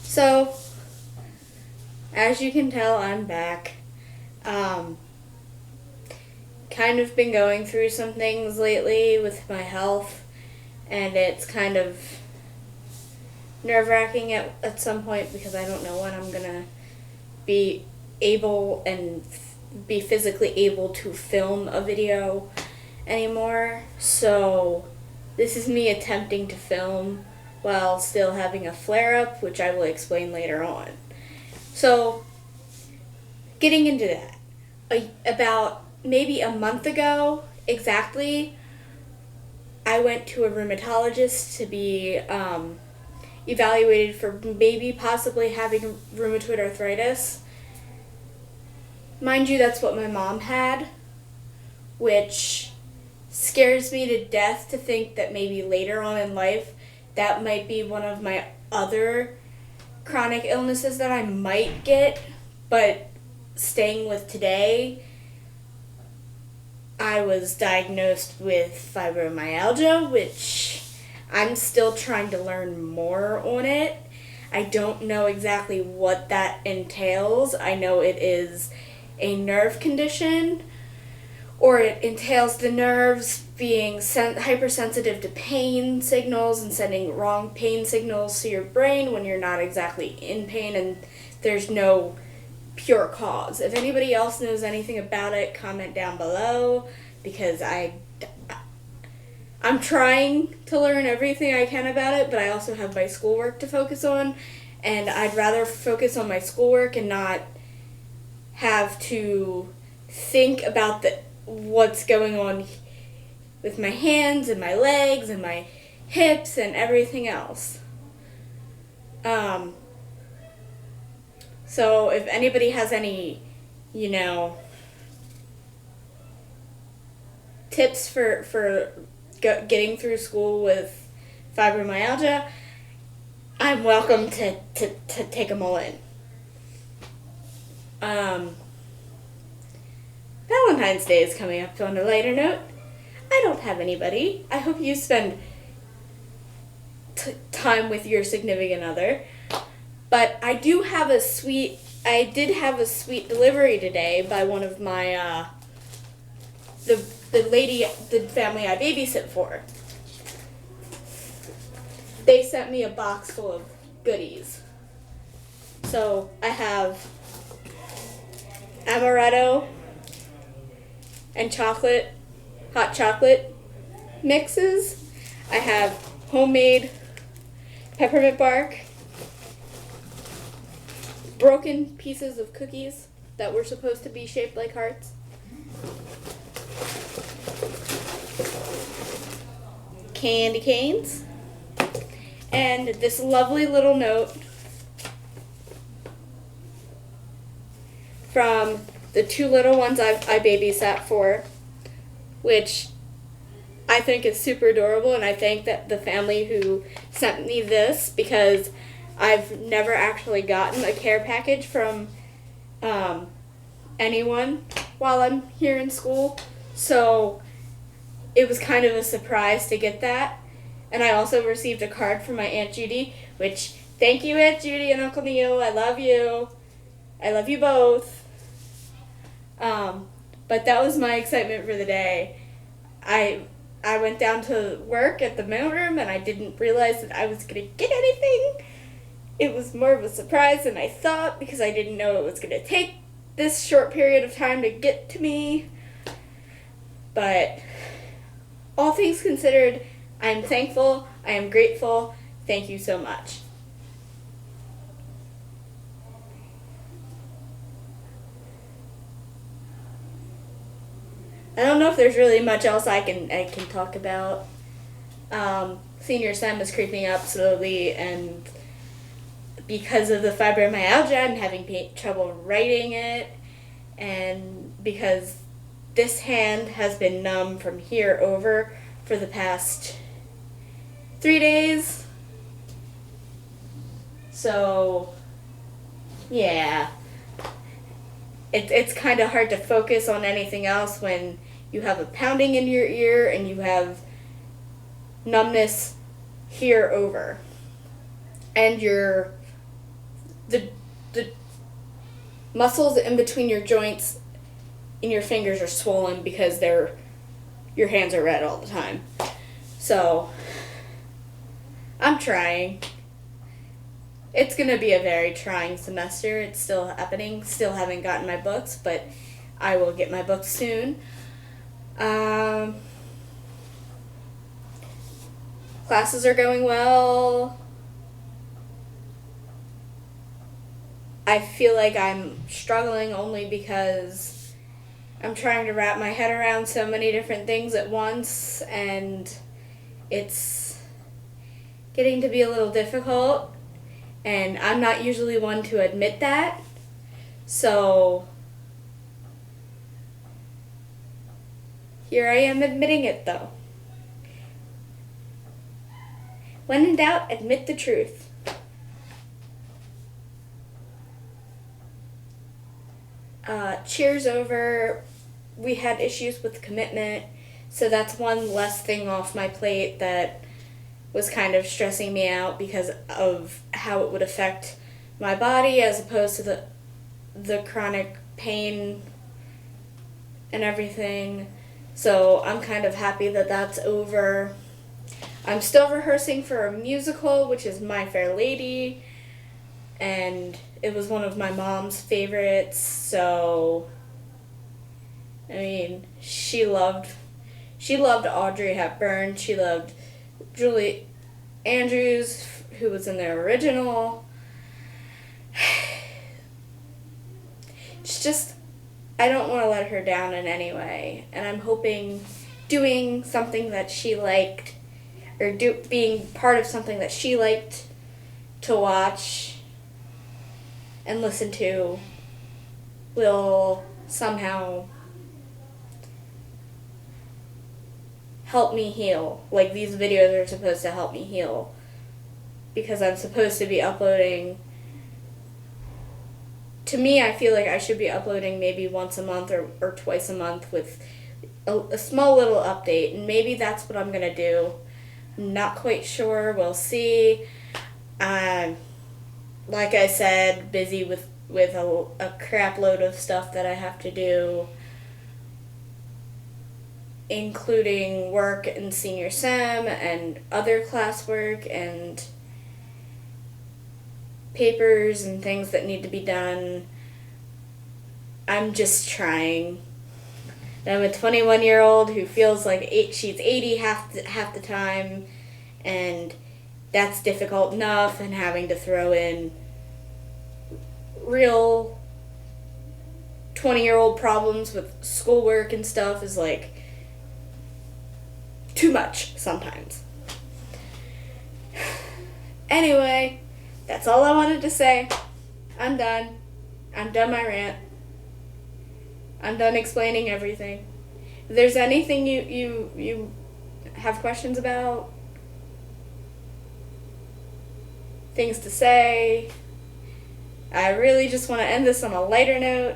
So, as you can tell, I'm back. Kind of been going through some things lately with my health, and it's kind of nerve-wracking at some point because I don't know when I'm gonna be able and be physically able to film a video anymore. So, this is me attempting to film while still having a flare-up, which I will explain later on. So, getting into that, about maybe a month ago exactly, I went to a rheumatologist to be evaluated for maybe possibly having rheumatoid arthritis. Mind you, that's what my mom had, which scares me to death to think that maybe later on in life that might be one of my other chronic illnesses that I might get. But staying with today, I was diagnosed with fibromyalgia, which I'm still trying to learn more on it. I don't know exactly what that entails. I know it is a nerve condition, or it entails the nerves being hypersensitive to pain signals and sending wrong pain signals to your brain when you're not exactly in pain and there's no pure cause. If anybody else knows anything about it, comment down below, because I'm trying to learn everything I can about it, but I also have my schoolwork to focus on, and I'd rather focus on my schoolwork and not have to think about what's going on with my hands and my legs and my hips and everything else. So if anybody has any, tips for getting through school with fibromyalgia, I'm welcome to take them all in. Valentine's Day is coming up. On a lighter note, I don't have anybody. I hope you spend time with your significant other. But I did have a sweet delivery today by one of my, the family I babysit for. They sent me a box full of goodies. So I have amaretto and hot chocolate mixes. I have homemade peppermint bark, broken pieces of cookies that were supposed to be shaped like hearts, candy canes, and this lovely little note from the two little ones I babysat for, which I think is super adorable, and I thank the family who sent me this, because I've never actually gotten a care package from anyone while I'm here in school, so it was kind of a surprise to get that. And I also received a card from my Aunt Judy, which, thank you, Aunt Judy and Uncle Neil, I love you. I love you both. But that was my excitement for the day. I went down to work at the mailroom and I didn't realize that I was going to get anything. It was more of a surprise than I thought, because I didn't know it was going to take this short period of time to get to me. But all things considered, I am thankful, I am grateful, thank you so much. I don't know if there's really much else I can talk about. Senior sem is creeping up slowly, and because of the fibromyalgia, I'm having trouble writing it, and because this hand has been numb from here over for the past 3 days. So, yeah. It's kind of hard to focus on anything else when you have a pounding in your ear and you have numbness here over. And your the muscles in between your joints in your fingers are swollen because your hands are red all the time. So I'm trying. It's going to be a very trying semester. It's still happening. Still haven't gotten my books, but I will get my books soon. Classes are going well. I feel like I'm struggling only because I'm trying to wrap my head around so many different things at once, and it's getting to be a little difficult, and I'm not usually one to admit that. So here I am admitting it, though. When in doubt, admit the truth. Cheers over. We had issues with commitment, so that's one less thing off my plate that was kind of stressing me out because of how it would affect my body as opposed to the chronic pain and everything. So I'm kind of happy that that's over. I'm still rehearsing for a musical, which is My Fair Lady, and it was one of my mom's favorites, so I mean, she loved Audrey Hepburn, she loved Julie Andrews, who was in the original. It's just, I don't want to let her down in any way, and I'm hoping doing something that she liked, or being part of something that she liked to watch and listen to will somehow help me heal. Like, these videos are supposed to help me heal because I'm supposed to be uploading. To me, I feel like I should be uploading maybe once a month or twice a month with a small little update, and maybe that's what I'm going to do. I'm not quite sure. We'll see. Like I said, busy with a crap load of stuff that I have to do, including work and senior sem and other classwork and papers and things that need to be done. I'm just trying. I'm a 21-year-old who feels like she's 80 half the time, and that's difficult enough, and having to throw in real 20-year-old problems with schoolwork and stuff is like too much sometimes. Anyway, that's all I wanted to say. I'm done. I'm done my rant. I'm done explaining everything. If there's anything you have questions about, things to say, I really just want to end this on a lighter note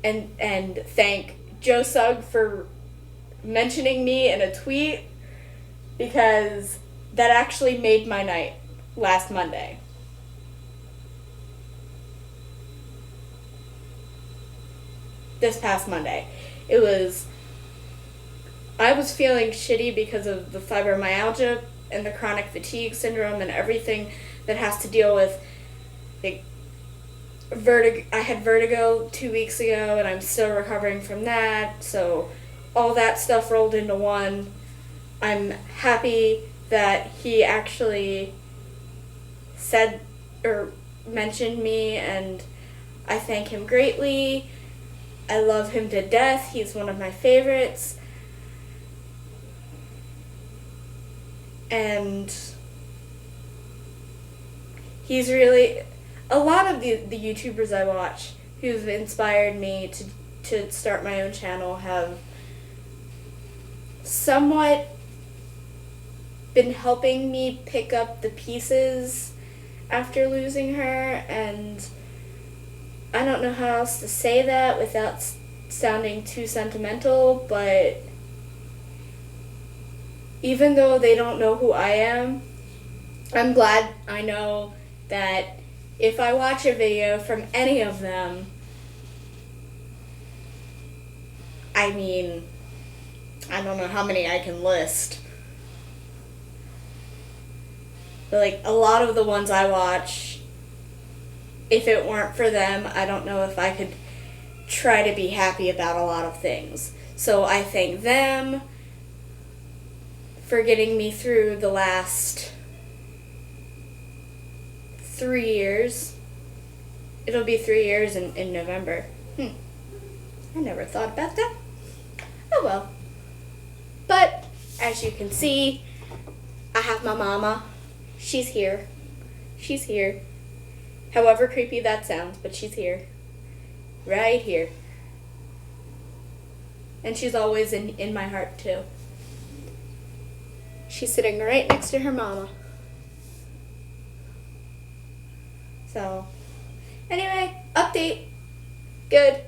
and thank Joe Sugg for mentioning me in a tweet, because that actually made my night last Monday. This past Monday. I was feeling shitty because of the fibromyalgia and the chronic fatigue syndrome and everything that has to deal with like vertigo. I had vertigo 2 weeks ago and I'm still recovering from that, so all that stuff rolled into one. I'm happy that he actually said or mentioned me, and I thank him greatly. I love him to death. He's one of my favorites. And he's really, a lot of the YouTubers I watch who've inspired me to start my own channel have somewhat been helping me pick up the pieces after losing her, and I don't know how else to say that without sounding too sentimental, but even though they don't know who I am, I'm glad I know that if I watch a video from any of them, I mean, I don't know how many I can list. But like a lot of the ones I watch, if it weren't for them, I don't know if I could try to be happy about a lot of things. So I thank them for getting me through the last 3 years. It'll be 3 years in November. I never thought about that. Oh well. But as you can see, I have my mama. She's here. She's here. However creepy that sounds, but she's here. Right here. And she's always in my heart too. She's sitting right next to her mama. So, anyway, update. Good.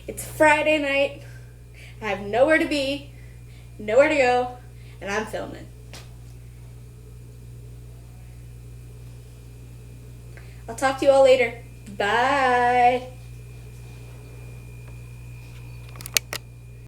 It's Friday night. I have nowhere to be, nowhere to go, and I'm filming. I'll talk to you all later. Bye.